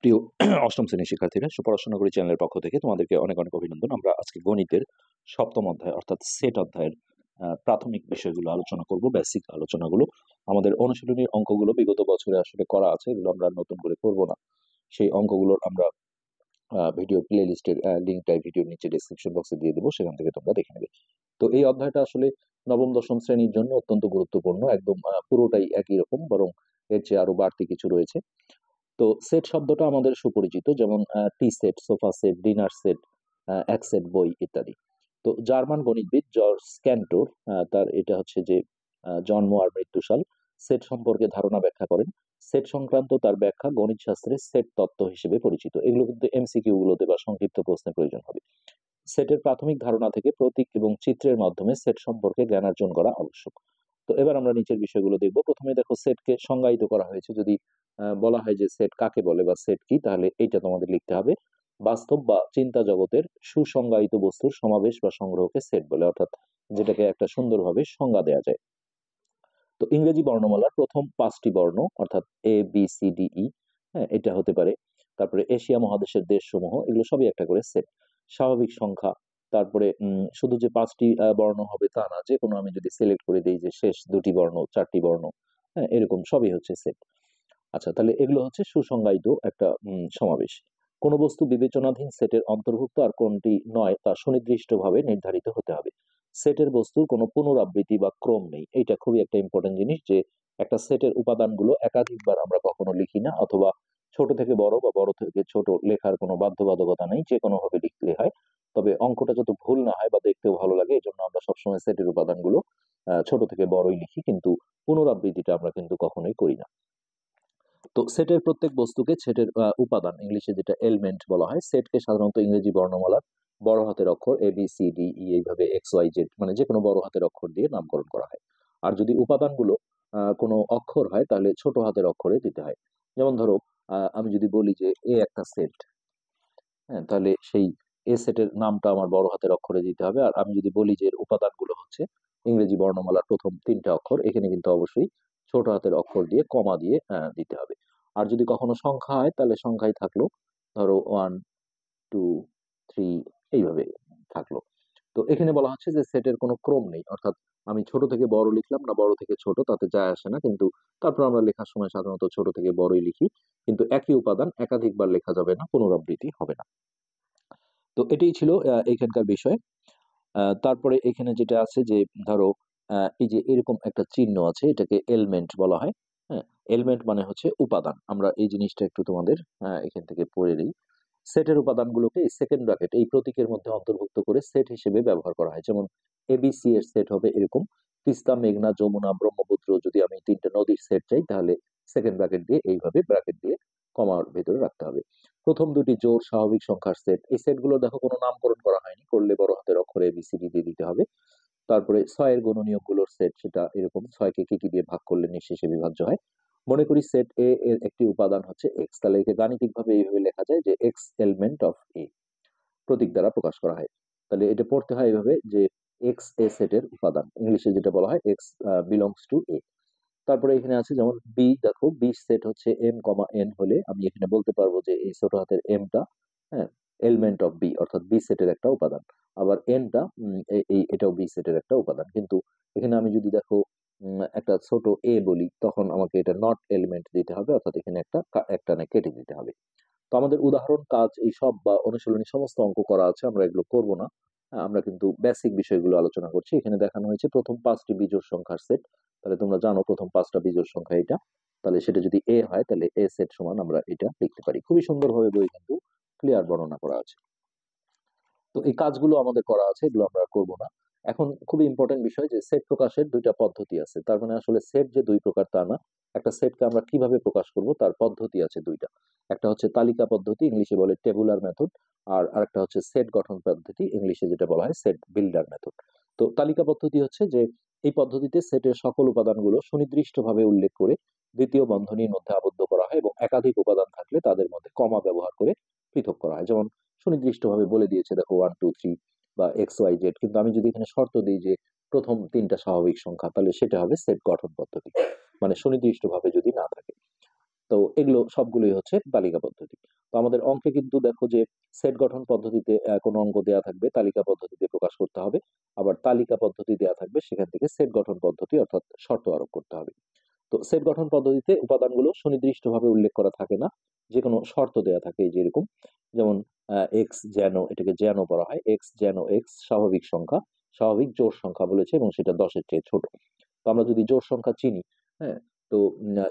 প্রিয় অষ্টম শ্রেণীর শিক্ষার্থীরা, সুপড়াশোনা করি চ্যানেলের পক্ষ থেকে তোমাদেরকে অনেক অনেক অভিনন্দন। আমরা আজকে গণিতের সপ্তম অধ্যায় অর্থাৎ সেট অধ্যায়ের প্রাথমিক বিষয়গুলো আলোচনা করব, বেসিক আলোচনাগুলো। আমাদের অনুশীলনীর অঙ্কগুলো বিগত বছরে আসলে করা আছে, এগুলো আমরা নতুন করে করব না। সেই অঙ্কগুলোর আমরা ভিডিও প্লে লিস্টের লিঙ্কটাই ভিডিওর নিচে ডেসক্রিপশন বক্সে দিয়ে দেবো, সেখান থেকে তোমরা দেখে নেবে। তো এই অধ্যায়টা আসলে নবম দশম শ্রেণীর জন্য অত্যন্ত গুরুত্বপূর্ণ, একদম পুরোটাই একই রকম, বরং এর চেয়ে আরো বাড়তি কিছু রয়েছে। তো সেট শব্দটা আমাদের সুপরিচিত, যেমন tea set, sofa set, dinner set, এক সেট বই ইত্যাদি। তো জার্মান গণিতবিদ জর্জ ক্যান্টর, তার এটা হচ্ছে যে জন্ম আর মৃত্যুসাল, সেট সম্পর্কে ধারণা ব্যাখ্যা করেন। সেট সংক্রান্ত তার ব্যাখ্যা গণিত শাস্ত্রে সেট তত্ত্ব হিসেবে পরিচিত। এগুলো কিন্তু এমসিকিউ গুলোতে বা সংক্ষিপ্ত প্রশ্নে প্রয়োজন হবে। সেটের প্রাথমিক ধারণা থেকে প্রতীক এবং চিত্রের মাধ্যমে সেট সম্পর্কে জ্ঞান অর্জন করা আবশ্যক। তো এবার আমরা নিচের বিষয়গুলো দেখব। প্রথমে দেখো, সেটকে সংজ্ঞায়িত করা হয়েছে। যদি বলা হয় যে সেট কাকে বলে বা সেট কি, তাহলে এইটা তোমাদের লিখতে হবে। বাস্তব বা চিন্তা জগতের সুসংজ্ঞায়িত বস্তুর সমাবেশ বা সংগ্রহকে সেট বলে, অর্থাৎ যেটাকে একটা সুন্দরভাবে সংজ্ঞা দেওয়া যায়। তো ইংরেজি বর্ণমালার প্রথম 5টি বর্ণ অর্থাৎ ABCDE, হ্যাঁ, এটা হতে পারে। তারপরে এশিয়া মহাদেশের দেশসমূহ, এগুলো সবই একটা করে সেট। স্বাভাবিক সংখ্যা, তারপরে শুধু যে 5টি বর্ণ হবে তা না, যে কোনো আমি যদি সিলেক্ট করে দিই যে শেষ 2টি বর্ণ, 4টি বর্ণ, হ্যাঁ, এরকম সবই হচ্ছে সেট। আচ্ছা, তাহলে এগুলো হচ্ছে সুসংজ্ঞায়িত একটা সমাবেশ। কোন বস্তু বিবেচনাধীন সেটের অন্তর্ভুক্ত আর কোনটি নয় তা সুনির্দিষ্টভাবে নির্ধারিত হতে হবে। সেটের বস্তুর কোনো পুনরাবৃত্তি বা ক্রম নেই। এইটা খুবই একটা ইম্পর্টেন্ট জিনিস, যে একটা সেটের উপাদানগুলো একাধিকবার আমরা কখনো লিখি না, অথবা ছোট থেকে বড় বা বড় থেকে ছোট লেখার কোনো বাধ্যবাধকতা নেই, যে কোনো ভাবে লিখলে হয়। তবে অঙ্কটা যত ভুল না হয় বা দেখতেও ভালো লাগে, এই জন্য আমরা সবসময় সেটের উপাদানগুলো ছোট থেকে বড়ই লিখি, কিন্তু পুনরাবৃত্তিটা আমরা কিন্তু কখনোই করি না। তো সেটের প্রত্যেক বস্তুকে সেটের উপাদান, ইংলিশে যেটা এলিমেন্ট বলা হয়। সেটকে সাধারণত ইংরেজি বর্ণমালার বড় হাতের অক্ষর ABCDE, এইভাবে XYZ, মানে যে কোনো বড় হাতের অক্ষর দিয়ে নামকরণ করা হয়। আর যদি উপাদানগুলো কোনো অক্ষর হয়, তাহলে ছোট হাতের অক্ষরে দিতে হয়। যেমন ধরো, আমি যদি বলি যে এ একটা সেট, হ্যাঁ, তাহলে সেই এ সেটের নামটা আমার বড় হাতের অক্ষরে দিতে হবে। আর আমি যদি বলি যে এর উপাদানগুলো হচ্ছে ইংরেজি বর্ণমালার প্রথম 3টে অক্ষর, এখানে কিন্তু অবশ্যই ছোট হাতের অক্ষর দিয়ে কমা দিয়ে দিতে হবে। আর যদি কখনো সংখ্যা হয়, তাহলে সংখ্যায় থাকলো, ধরো 1, 2, 3, এইভাবে থাকলো। তো এখানে বলা হচ্ছে যে সেটের কোনো ক্রম নেই, অর্থাৎ আমি ছোট থেকে বড় লিখলাম না বড় থেকে ছোট, তাতে যায় আসে না, কিন্তু তারপর আমরা লেখার সময় সাধারণত ছোট থেকে বড়ই লিখি। কিন্তু একই উপাদান একাধিকবার লেখা যাবে না, পুনরাবৃত্তি হবে না। তো এটাই ছিল এখানকার বিষয়। তারপরে এখানে যেটা আছে যে, ধরো এই যে এরকম একটা চিহ্ন আছে, এটাকে এলিমেন্ট বলা হয়। হ্যাঁ, এলিমেন্ট মানে হচ্ছে উপাদান। আমরা এই জিনিসটা একটু তোমাদের এখান থেকে পড়ে দিই। সেটের উপাদানগুলোকে এই সেকেন্ড ব্র্যাকেট, এই প্রতীকের মধ্যে অন্তর্ভুক্ত করে সেট হিসেবে ব্যবহার করা হয়। যেমন ABC এর সেট হবে এরকম, তিস্তা, মেঘনা, যমুনা, ব্রহ্মপুত্র। যদি আমি 3টে নদীর সেট চাই, তাহলে সেকেন্ড ব্র্যাকেট দিয়ে এইভাবে ব্র্যাকেট দিয়ে কমার ভেতরে রাখতে হবে। প্রথম 2টি জোড় স্বাভাবিক সংখ্যার সেট, এই সেটগুলো দেখো কোনো নামকরণ করা হয়নি, করলে বড় হাতের অক্ষরে ABCD দিয়ে দিতে হবে। তারপরে 6 এর গুণনীয়ক গুলোর সেট, সেটা এরকম 6কে কি দিয়ে ভাগ করলে নিঃশেষে বিভাজ্য হয়। মনে করি সেট এ এর একটি উপাদান হচ্ছে এক্স, তাহলে একে গাণিতিক ভাবে এইভাবে লেখা যায় যে এক্স এলিমেন্ট অফ এ, প্রতীক দ্বারা প্রকাশ করা হয়। তাহলে এটা পড়তে হয় এইভাবে যে এক্স এ সেটের উপাদান, ইংলিশে যেটা বলা হয় এক্স বিলংস টু এ। তারপরে এখানে আছে যেমন বি, দেখো বি সেট হচ্ছে M, হলে আমি এখানে বলতে পারবো যে এই ছোট হাতের এমটা, হ্যাঁ, এলিমেন্ট অফ বি, অর্থাৎ বি সেটের একটা উপাদান। আবার এনটা এটাও বি সেটের একটা উপাদান। কিন্তু এখানে আমি যদি দেখো একটা ছোট এ বলি, তখন আমাকে এটা নট এলিমেন্ট দিতে হবে, অর্থাৎ এখানে একটা একটা না কেটে দিতে হবে। তো আমাদের উদাহরণ কাজ এই সব বা অনুশীলনী সমস্ত অঙ্ক করা আছে, আমরা এগুলো করব না। আমরা কিন্তু বেসিক বিষয়গুলো আলোচনা করছি। এখানে দেখানো হয়েছে প্রথম 5টি বিজোড় সংখ্যার সেট। তাহলে তোমরা জানো প্রথম 5টা বিজোড় সংখ্যা এটা, তাহলে সেটা যদি এ হয়, তাহলে এ সেট সমান আমরা এটা লিখতে পারি। খুবই সুন্দরভাবে বই কিন্তু ক্লিয়ার বর্ণনা করা আছে। তো এই কাজগুলো আমাদের করা আছে, এগুলো আমরা করব না। এখন খুবই ইম্পর্টেন্ট বিষয় যে সেট প্রকাশের 2টা পদ্ধতি আছে। তার মানে আসলে সেট যে 2 প্রকার তা না, একটা সেটকে আমরা কিভাবে প্রকাশ করব তার পদ্ধতি আছে 2টা। একটা হচ্ছে তালিকা পদ্ধতি, ইংলিশে বলে টেবুলার মেথড। আর আরেকটা হচ্ছে সেট গঠন পদ্ধতি, ইংলিশে যেটা বলা হয় সেট বিল্ডার মেথড। তো তালিকা পদ্ধতি হচ্ছে যে এই পদ্ধতিতে সেটের সকল উপাদানগুলো সুনির্দিষ্টভাবে উল্লেখ করে দ্বিতীয় বন্ধনীর মধ্যে আবদ্ধ করা হয়, এবং একাধিক উপাদান থাকলে তাদের মধ্যে কমা ব্যবহার করে পৃথক করা হয়। যেমন সুনির্দিষ্টভাবে বলে দিয়েছে, দেখো 1, 2, 3 বা XYZ, কিন্তু আমি যদি এখানে শর্ত দিই যে প্রথম 3টা স্বাভাবিক সংখ্যা, তাহলে সেটা হবে সেট গঠন পদ্ধতি, মানে সুনির্দিষ্টভাবে যদি না থাকে। তো এগুলো সবগুলোই হচ্ছে তালিকা পদ্ধতি। তো আমাদের অঙ্কে কিন্তু দেখো যে সেট গঠন পদ্ধতিতে কোনো অঙ্ক দেয়া থাকবে, তালিকা পদ্ধতিতে প্রকাশ করতে হবে। আবার তালিকা পদ্ধতি দেয়া থাকবে, সেখান থেকে সেট গঠন পদ্ধতি অর্থাৎ শর্ত আরোপ করতে হবে। তো সেট গঠন পদ্ধতিতে উপাদানগুলো সুনির্দিষ্টভাবে উল্লেখ করা থাকে না, যে কোনো শর্ত দেয়া থাকে, এই যেরকম যেমন এক্স যেন, এটাকে যেন বলা হয়, এক্স যেন এক্স স্বাভাবিক সংখ্যা, স্বাভাবিক জোড় সংখ্যা বলেছে এবং সেটা 10-এর চেয়ে ছোট। তো আমরা যদি জোড় সংখ্যা চিনি, হ্যাঁ, তো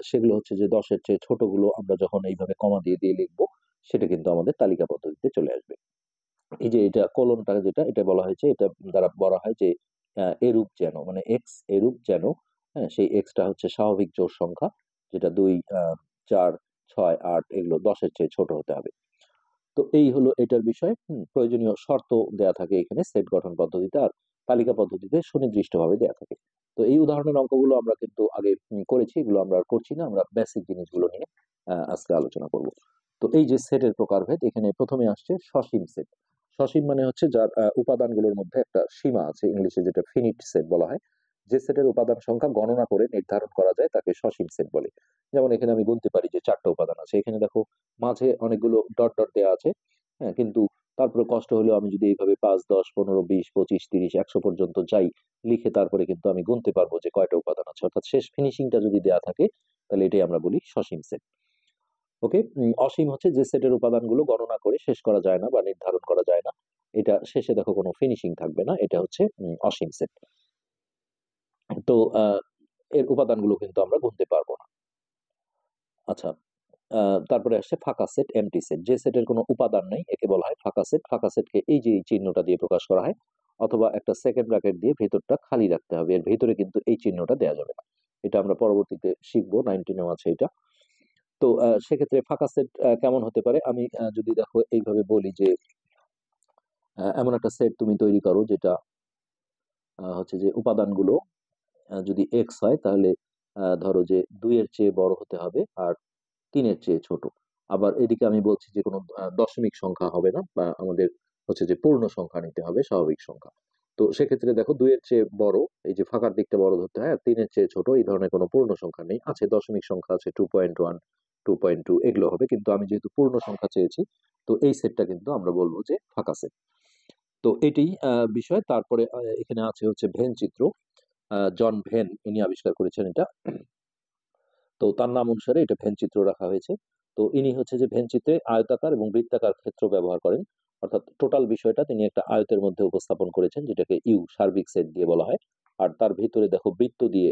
সেগুলো হচ্ছে যে 10-এর চেয়ে ছোট গুলো আমরা যখন এইভাবে কমা দিয়ে দিয়ে লিখবো, সেটা কিন্তু আমাদের তালিকা পদ্ধতিতে চলে আসবে। এই যে এটা কলনটা, যেটা এটা বলা হয়েছে, এটা দ্বারা বলা হয় যে এরূপ যেন, মানে এক্স এরূপ যেন, হ্যাঁ, সেই এক্সটা হচ্ছে স্বাভাবিক জোড় সংখ্যা, যেটা 2, 4, 6, 8 এগুলো 10-এর চেয়ে ছোট হতে হবে। তো এই হলো এটার বিষয়। প্রয়োজনীয় শর্ত দেয়া থাকে এখানে সেট গঠন পদ্ধতিতে, আর তালিকা পদ্ধতিতে সুনির্দিষ্টভাবে দেয়া থাকে। তো এই উদাহরণের অঙ্কগুলো আমরা কিন্তু আগে করেছি, এগুলো আমরা আর করছি না, আমরা বেসিক জিনিসগুলো নিয়ে আজকে আলোচনা করব। তো এই যে সেটের প্রকারভেদ, এখানে প্রথমে আসছে সসীম সেট। সসীম মানে হচ্ছে যার উপাদানগুলোর মধ্যে একটা সীমা আছে, ইংলিশে যেটা ফিনিট সেট বলা হয়। যে সেটের উপাদান সংখ্যা গণনা করে নির্ধারণ করা যায় তাকে সসীম সেট বলে। যেমন এখানে আমি গুনতে পারি যে 4টা উপাদান আছে, এখানে দেখো মাঝে অনেকগুলো ডট ডট দেওয়া আছে, হ্যাঁ, কিন্তু তারপরে কষ্ট হলেও আমি যদি এইভাবে 5, 10, 15, 20, 25, 30, 100 পর্যন্ত যাই লিখে, তারপরে কিন্তু আমি গুনতে পারবো যে কয়টা উপাদান আছে, অর্থাৎ শেষ ফিনিশিংটা যদি দেয়া থাকে, তাহলে এটাই আমরা বলি সসীম সেট। ওকে। অসীম হচ্ছে যে সেটের উপাদানগুলো গণনা করে শেষ করা যায় না বা নির্ধারণ করা যায় না, এটা শেষে দেখো কোনো ফিনিশিং থাকবে না, এটা হচ্ছে অসীম সেট। তো এর উপাদানগুলো কিন্তু আমরা গুনতে পারবো না। আচ্ছা, তারপরে আসছে ফাঁকা সেট, এমটি সেট। যে সেটের কোনো উপাদান নেই একে বলা হয় ফাঁকা সেট। ফাঁকা সেটকে এই যে এই চিহ্নটা দিয়ে প্রকাশ করা হয়, অথবা একটা সেকেন্ড ব্র্যাকেট দিয়ে ভেতরটা খালি রাখতে হবে, এর ভেতরে কিন্তু এই চিহ্নটা দেওয়া যাবে না। এটা আমরা পরবর্তীতে শিখবো, 19-এও আছে এটা। তো সেক্ষেত্রে ফাঁকা সেট কেমন হতে পারে, আমি যদি দেখো এইভাবে বলি যে এমন একটা সেট তুমি তৈরি করো যেটা হচ্ছে যে উপাদানগুলো যদি এক্স হয়, তাহলে ধরো যে 2-এর চেয়ে বড় হতে হবে আর 3-এর চেয়ে ছোট। আবার এদিকে আমি বলছি যে কোনো দশমিক সংখ্যা হবে না, বা আমাদের হচ্ছে যে পূর্ণ সংখ্যা নিতে হবে, স্বাভাবিক সংখ্যা। তো সেক্ষেত্রে দেখো 2-এর চেয়ে বড়, এই যে ফাঁকার দিকটা বড় ধরতে হয়, আর 3-এর চেয়ে ছোট এই ধরনের কোনো পূর্ণ সংখ্যা নেই, আছে দশমিক সংখ্যা আছে 2.1, 2.2 এগুলো হবে, কিন্তু আমি যেহেতু পূর্ণ সংখ্যা চেয়েছি, তো এই সেটটা কিন্তু আমরা বলবো যে ফাঁকা সেট। তো এটি বিষয়। তারপরে এখানে আছে হচ্ছে ভেন চিত্র। জন ভেন ইনি আবিষ্কার করেছেন এটা। তো তার নাম অনুসারে এটা ভেন চিত্র রাখা হয়েছে। তো ইনি হচ্ছে যে ভেন চিত্রে আয়তাকার এবং বৃত্তাকার ক্ষেত্র ব্যবহার করেন, অর্থাৎ টোটাল বিষয়টা তিনি একটা আয়তের মধ্যে উপস্থাপন করেছেন, যেটাকে ইউ সার্বিক সেট দিয়ে বলা হয়। আর তার ভিতরে দেখো বৃত্ত দিয়ে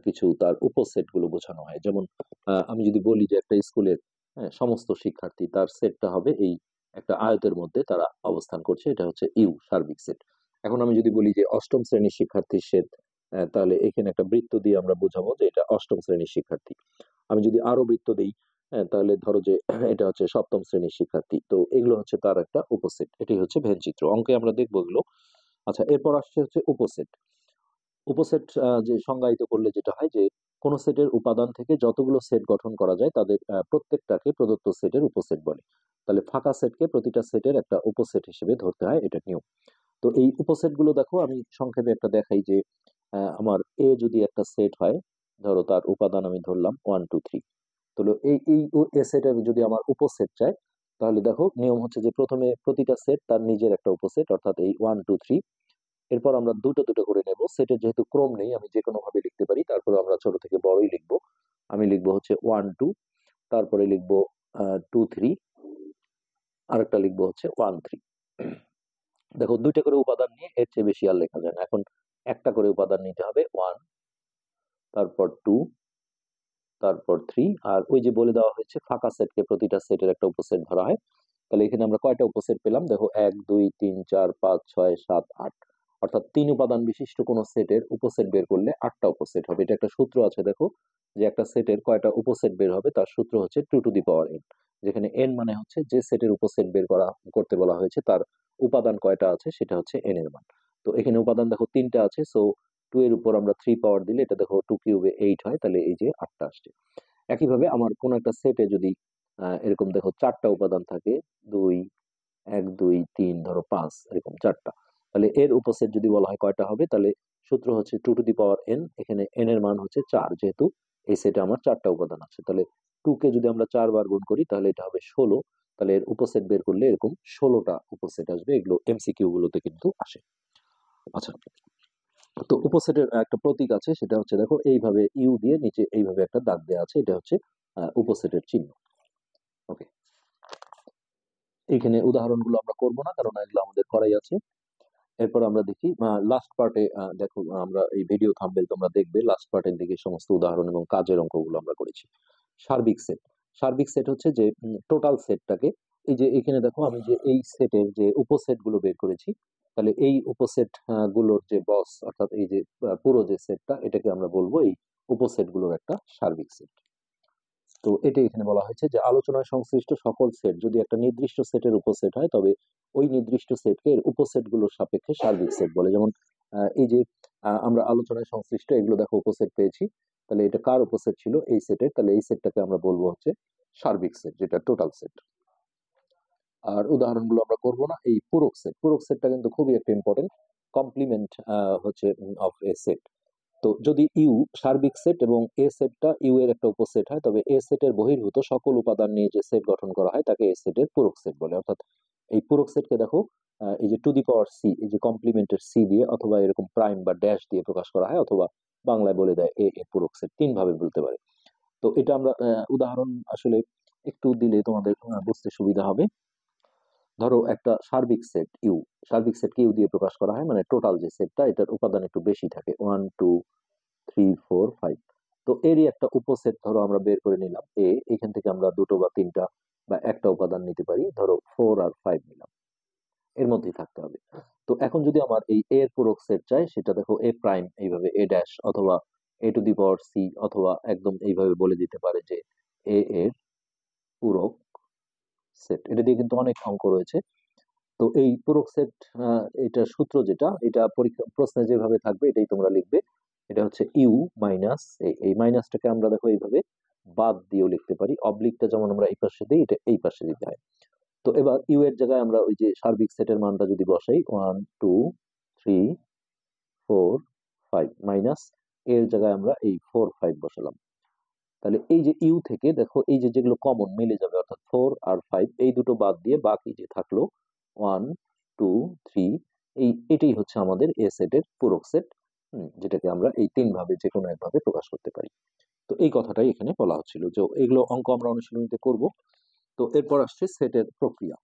কিছু তার উপসেট গুলো বোঝানো হয়। যেমন আমি যদি বলি যে একটা স্কুলের সমস্ত শিক্ষার্থী, তার সেটটা হবে এই একটা আয়তের মধ্যে তারা অবস্থান করছে, এটা হচ্ছে ইউ সার্বিক সেট। এখন আমি যদি বলি যে অষ্টম শ্রেণীর শিক্ষার্থীর সেট, তাহলে এখানে একটা বৃত্ত দিয়ে আমরা বোঝাবো যে এটা অষ্টম শ্রেণীর শিক্ষার্থী। আমি যদি আরো বৃত্ত দেই, তাহলে ধরো যে এটা হচ্ছে সপ্তম শ্রেণীর শিক্ষার্থী। তো এগুলো হচ্ছে তার একটা উপসেট, এটি হচ্ছে ভেন চিত্র, অঙ্কে আমরা দেখবো এগুলো। আচ্ছা, এরপর আসছে হচ্ছে উপসেট। উপসেট যে সংজ্ঞায়িত করলে যেটা হয় যে কোন সেটের উপাদান থেকে যতগুলো সেট গঠন করা যায় তাদের প্রত্যেকটাকে প্রদত্ত সেটের উপসেট বলে। তাহলে ফাঁকা সেটকে প্রতিটা সেটের একটা উপসেট হিসেবে ধরতে হয়, এটা নিয়ম। তো এই উপসেট গুলো দেখো, আমি সংক্ষেপে একটা দেখাই যে আমার এ যদি একটা সেট হয়, ধরো তার উপাদান আমি ধরলাম 1, 2, 3। তো এই এই এ সেটের যদি আমার উপসেট চাই, তাহলে দেখো নিয়ম হচ্ছে যে প্রথমে প্রতিটা সেট তার নিজের একটা উপসেট, অর্থাৎ এই 1, 2, 3। এরপর আমরা দুটো দুটো করে নেব, সেটের যেহেতু ক্রম নেই আমি যে কোনো ভাবে লিখতে পারি, তারপরে আমরা ছোট থেকে বড়ই লিখবো। আমি লিখবো হচ্ছে 1, 2, তারপরে লিখবো 2, 3, আরেকটা লিখবো হচ্ছে 1, 3। দেখো দুইটা করে উপাদান নিয়ে এর চেয়ে বেশি আর লেখা যায় না। এখন একটা করে উপাদান নিতে হবে, 1, তারপর 2, তারপর 3। আর ওই যে বলে দেওয়া হয়েছে ফাঁকা সেটকে প্রতিটা সেটের একটা উপসেট ধরা হয়। তাহলে এখানে আমরা কয়টা উপসেট পেলাম, দেখো 1, 2, 3, 4, 5, 6, 7, 8, অর্থাৎ 3 উপাদান বিশিষ্ট কোন সেটের উপসেট বের করলে 8টা উপসেট হবে। এটা একটা সূত্র আছে দেখো, যে একটা সেটের কয়টা উপসেট বের হবে তার সূত্র হচ্ছে 2 টু দি পাওয়ার n, যেখানে n মানে হচ্ছে যে সেটের উপসেট বের করতে বলা হয়েছে তার উপাদান কয়টা আছে সেটা হচ্ছে n এর মান। তো এখানে উপাদান দেখো 3টা আছে, সো 2 এর উপর আমরা 3 পাওয়ার দিলে এটা দেখো 2 কিউবে 8 হয়, তাহলে এই যে 8টা আসছে। একইভাবে আমার কোন একটা সেটে যদি এরকম দেখো 4টা উপাদান থাকে, 2, 1, 2, 3, ধরো 5, এরকম 4টা, তাহলে এর উপসেট যদি বলা হয় কয়টা হবে, তাহলে সূত্র হচ্ছে 2 টু দি পাওয়ার n, এখানে n এর মান হচ্ছে 4, যেহেতু এই সেটে আমার 4টা উপাদান আছে। তাহলে 2 কে যদি আমরা 4 বার গুণ করি তাহলে এটা হবে 16। তাহলে এর উপসেট বের করলে এরকম 16টা উপসেট আসবে। এগুলো এমসিকিউ গুলোতে কিন্তু আসে। আচ্ছা, তো উপসেটের একটা প্রতীক আছে, সেটা হচ্ছে দেখো এইভাবে ইউ দিয়ে নিচে এইভাবে একটা দাগ দেওয়া আছে, এটা হচ্ছে উপসেটের চিহ্ন। ওকে, এইখানে উদাহরণগুলো আমরা করব না, কারণ এগুলো আমাদের করাই আছে। এরপর আমরা দেখি লাস্ট পার্টে, দেখো আমরা এই ভিডিও থাম্বনেল তোমরা দেখবে, লাস্ট পার্টের দিকে সমস্ত উদাহরণ এবং কাজের অঙ্কগুলো আমরা করেছি। সার্বিক সেট, সার্বিক সেট হচ্ছে যে টোটাল সেটটাকে, এই যে এখানে দেখো আমি যে এই সেটের যে উপসেট গুলো বের করেছি, তাহলে এই উপসেট গুলোর যে বস, অর্থাৎ এই যে পুরো যে সেটটা, এটাকে আমরা বলবো এই উপসেট গুলোর একটা সার্বিক সেট। তো এটা এখানে বলা হয়েছে যে আলোচনায় সংশ্লিষ্ট সকল সেট যদি একটা নির্দিষ্ট সেটের উপসেট হয়, তবে ওই নির্দিষ্ট সেটকে এর উপসেট গুলোর সাপেক্ষে সার্বিক সেট বলে। যেমন এই যে আমরা আলোচনায় সংশ্লিষ্ট এগুলো দেখো উপসেট পেয়েছি, তাহলে এটা কার উপসেট ছিল? এই সেটের, তাহলে এই সেটটাকে আমরা বলবো হচ্ছে সার্বিক সেট, যেটা টোটাল সেট। আর উদাহরণগুলো আমরা করব না। এই পূরক সেট, পূরক সেটটা কিন্তু খুবই একটা ইম্পর্টেন্ট কমপ্লিমেন্ট হচ্ছে অফ এ সেট। তো যদি ইউ সার্বিক সেট এবং এ সেটটা ইউ এর একটা উপসেট হয়, তবে এ সেটের বহির্ভূত সকল উপাদান নিয়ে যে সেট গঠন করা হয় তাকে এ সেটের পূরক সেট বলে। অর্থাৎ এই পূরক সেটকে দেখো এই যে টু দি পাওয়ার সি, এই যে কমপ্লিমেন্টের সি দিয়ে, অথবা এরকম প্রাইম বা ড্যাশ দিয়ে প্রকাশ করা হয়, অথবা বাংলায় বলে দেয় এ এর পূরক সেট। 3 ভাবে বলতে পারে। তো এটা আমরা উদাহরণ আসলে একটু দিলে তোমাদের বুঝতে সুবিধা হবে। ধরো একটা সার্বিক সেট ইউ, সার্বিক সেটকে ইউ দিয়ে প্রকাশ করা হয়, মানে টোটাল যে সেটটা, এটার উপাদান একটু বেশি থাকে, 1 2 3 4 5। তো এরই একটা উপসেট ধরো আমরা বের করে নিলাম এ, এখান থেকে আমরা দুটো বা তিনটা বা একটা উপাদান নিতে পারি, ধরো 4 আর 5 নিলাম, এর মধ্যেই থাকতে হবে। তো এখন যদি আমার এই এর পূরক সেট চাই, সেটা দেখো এ প্রাইম এইভাবে এ ড্যাশ, অথবা এ টু দি পাওয়ার সি, অথবা একদম এইভাবে বলে দিতে পারে যে এ এর পূরক সেট। এটা দিয়ে কিন্তু অনেক অঙ্ক রয়েছে। তো এই পূরক সেট, এটা সূত্র যেটা, এটা পরীক্ষা প্রশ্নে যেভাবে থাকবে এটাই তোমরা লিখবে। এটা হচ্ছে ইউ মাইনাস, এই মাইনাসটাকে আমরা দেখো এইভাবে বাদ দিয়েও লিখতে পারি, অবলিকটা যেমন আমরা এই পাশে দিই, এটা এই পাশে দিতে হয়। তো এবার ইউ এর জায়গায় আমরা ওই যে সার্বিক সেটের মানটা যদি বসাই, 1 2 3 4 5, মাইনাস এর জায়গায় আমরা এই 4 5 বসালাম। তাহলে এই যে ইউ থেকে দেখো এই যে যেগুলো কমন মিলে যাবে, অর্থাৎ 4 আর 5, এই দুটো বাদ দিয়ে বাকি যে থাকলো 1 2 3, এটাই হচ্ছে আমাদের এ সেটের পূরক সেট, যেটাকে আমরা এই 3 ভাবে যে কোনো একভাবে প্রকাশ করতে পারি। তো এই কথাটাই এখানে বলা হচ্ছিল যে এগুলো অঙ্ক আমরা অনুশীলনীতে করব। তো এরপর আসছে সেটের প্রক্রিয়া।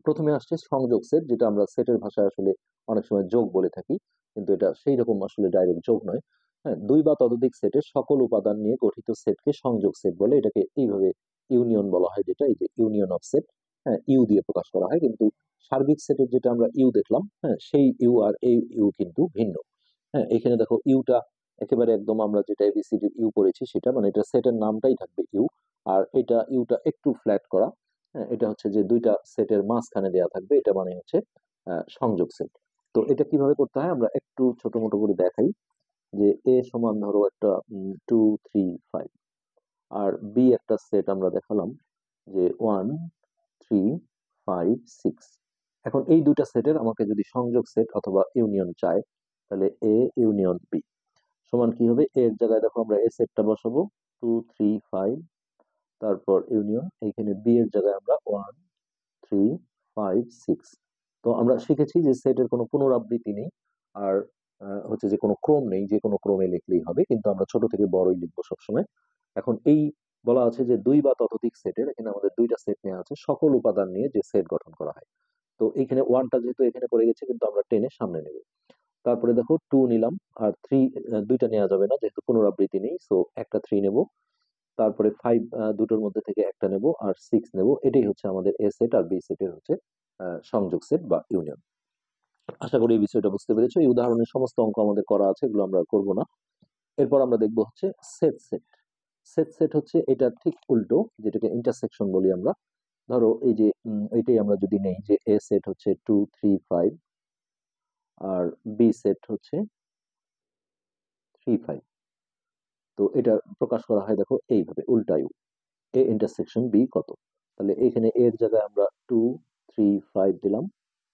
প্রথমে আসছে সংযোগ সেট, যেটা আমরা সেটের ভাষায় আসলে অনেক সময় যোগ বলে থাকি, কিন্তু এটা সেই রকম আসলে ডাইরেক্ট যোগ নয়। হ্যাঁ, দুই বা ততোধিক সেটের সকল উপাদান নিয়ে গঠিত সেটকে সংযোগ সেট বলে। এটাকে এইভাবে ইউনিয়ন বলা হয়, যেটা এই যে ইউনিয়ন অফ সেট, হ্যাঁ, ইউ দিয়ে প্রকাশ করা হয়। কিন্তু সার্বিক সেটের যেটা আমরা ইউ দেখলাম, হ্যাঁ, সেই ইউ আর এই ইউ কিন্তু ভিন্ন। হ্যাঁ, এখানে দেখো ইউটা একেবারে একদম আমরা যেটা এবিসিডি ইউ করেছি সেটা, মানে এটা সেটের নামটাই থাকবে ইউ। আর এটা ইউটা একটু ফ্ল্যাট করা, হ্যাঁ, এটা হচ্ছে যে দুইটা সেটের মাঝখানে দেয়া থাকবে, এটা মানে হচ্ছে সংযোগ সেট। তো এটা কিভাবে করতে হয় আমরা একটু ছোট মোটো করে দেখাই। যে এ সমান ধরো একটা 2 3 5, আর বি একটা সেট আমরা দেখালাম যে 1 3 5 6। এখন এই দুইটা সেটের আমাকে যদি সংযোগ সেট অথবা ইউনিয়ন চাই, তাহলে এ ইউনিয়ন বি সমান কি হবে? এর জায়গায় দেখো আমরা এ সেটটা বসাবো 2 3 5, তারপর ইউনিয়ন, এইখানে বি এর জায়গায় আমরা 1 3 5 6। তো আমরা শিখেছি যে সেটের কোনো পুনরাবৃত্তি নেই, আর হচ্ছে যে কোনো ক্রম নেই, যে কোনো ক্রমে লিখলেই হবে, কিন্তু আমরা ছোট থেকে বড়ই লিখবো সবসময়। এখন এই বলা আছে যে দুই বা ততোধিক সেটের, এখানে আমাদের দুইটা সেট নেওয়া আছে, সকল উপাদান নিয়ে যে সেট গঠন করা হয়। তো এইখানে ওয়ানটা যেহেতু এখানে পড়ে গেছে, কিন্তু আমরা টেনে সামনে নেব। তারপরে দেখো 2 নিলাম, আর 3 দুইটা নেওয়া যাবে না যেহেতু পুনরাবৃত্তি নেই, সো একটা 3 নেব। তারপরে 5 দুটোর মধ্যে থেকে একটা নেব, আর 6 নেব। এটাই হচ্ছে আমাদের এ সেট, আর বি সেটের হচ্ছে সংযোগ সেট বা ইউনিয়ন। আশা করি এই বিষয়টা বুঝতে পেরেছো। এই উদাহরণের সমস্ত অঙ্ক আমাদের করা আছে, এগুলো আমরা করব না। এরপর আমরা দেখবো হচ্ছে সেট সেট। সেট সেট হচ্ছে এটা ঠিক উল্টো, যেটাকে ইন্টারসেকশন বলি আমরা। ধরো এই যে এইটাই আমরা যদি নেই যে এ সেট হচ্ছে 2 3 5, আর বি সেট হচ্ছে 3 5। তো এটা প্রকাশ করা হয় দেখো এইভাবে উল্টায়ু, এ ইন্টারসেকশন বি কত। তাহলে এখানে এর জায়গায় আমরা 2 3 5 দিলাম,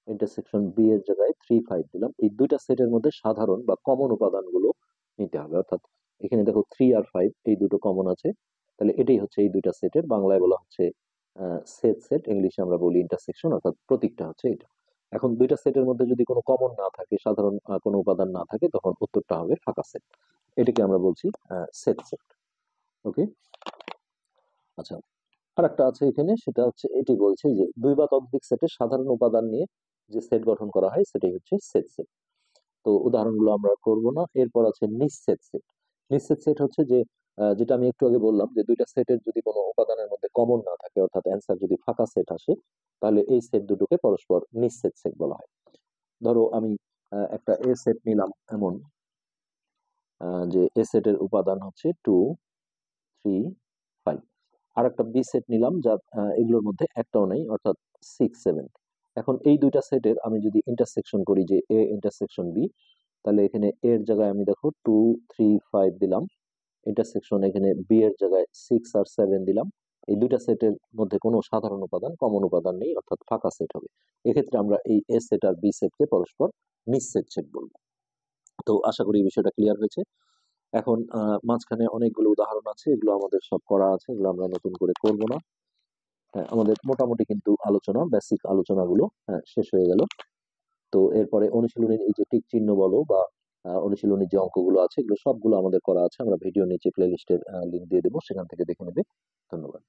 ইন্টারসেকশন বি এর জায়গায় 3 5 দিলাম। এই দুইটা সেটের মধ্যে সাধারণ বা কমন উপাদানগুলো নিতে হবে, অর্থাৎ এখানে দেখো 3 আর 5 এই দুটো কমন আছে, তাহলে এটাই হচ্ছে এই দুইটা সেটের বাংলায় বলা হচ্ছে সেট সেট, ইংলিশে আমরা বলি ইন্টারসেকশন, অর্থাৎ প্রতীকটা হচ্ছে এটা। এখন দুইটা সেটের মধ্যে যদি কোনো কমন না থাকে, সাধারণ কোনো উপাদান না থাকে, তখন উত্তরটা হবে ফাঁকা সেট। এটাকে আমরা বলছি সেট সেট। ওকে, আচ্ছা, আর একটা আছে এখানে, সেটা হচ্ছে এটি বলছে যে দুই বা ততোধিক সেটের সাধারণ উপাদান নিয়ে যে সেট গঠন করা হয় সেটাই হচ্ছে সেট সেট। তো উদাহরণগুলো আমরা করব না। এরপর আছে নিঃসেট সেট। নিঃসেট সেট হচ্ছে যে যেটা আমি একটু আগে বললাম, যে দুইটা সেটের যদি কোনো উপাদানের মধ্যে কমন না থাকে, অর্থাৎ অ্যান্সার যদি ফাঁকা সেট আসে, তাহলে এই সেট দুটোকে পরস্পর নিঃসেট সেট বলা হয়। ধরো আমি একটা এ সেট নিলাম এমন, যে এ সেটের উপাদান হচ্ছে 2, 3, 5। আর একটা বি সেট নিলাম যার এগুলোর মধ্যে একটাও নেই, অর্থাৎ 6, 7। এখন এই দুইটা সেটের আমি যদি ইন্টারসেকশন করি, যে এ ইন্টারসেকশন বি, তাহলে এখানে এর জায়গায় আমি দেখো 2, 3, 5 দিলাম, ইন্টারসেকশন এখানে বি এর জায়গায় 6 আর 7 দিলাম। এই দুইটা সেটের মধ্যে কোনো সাধারণ উপাদান, কমন উপাদান নেই, অর্থাৎ ফাঁকা সেট হবে। এক্ষেত্রে আমরা এই এ সেট আর বি সেটকে পরস্পর নিঃসেট সেট বলবো। তো আশা করি এই বিষয়টা ক্লিয়ার হয়েছে। এখন মাঝখানে অনেকগুলো উদাহরণ আছে, এগুলো আমাদের সব করা আছে, এগুলো আমরা নতুন করে করব না। হ্যাঁ, আমাদের মোটামুটি কিন্তু আলোচনা, বেসিক আলোচনাগুলো শেষ হয়ে গেল। তো এরপরে অনুশীলনীর এই যে টিক চিহ্ন বলো বা অনুশীলনীর যে অঙ্কগুলো আছে, এগুলো সবগুলো আমাদের করা আছে। আমরা ভিডিও নিচে প্লে লিস্টের লিঙ্ক দিয়ে দেবো, সেখান থেকে দেখে নেবে। ধন্যবাদ।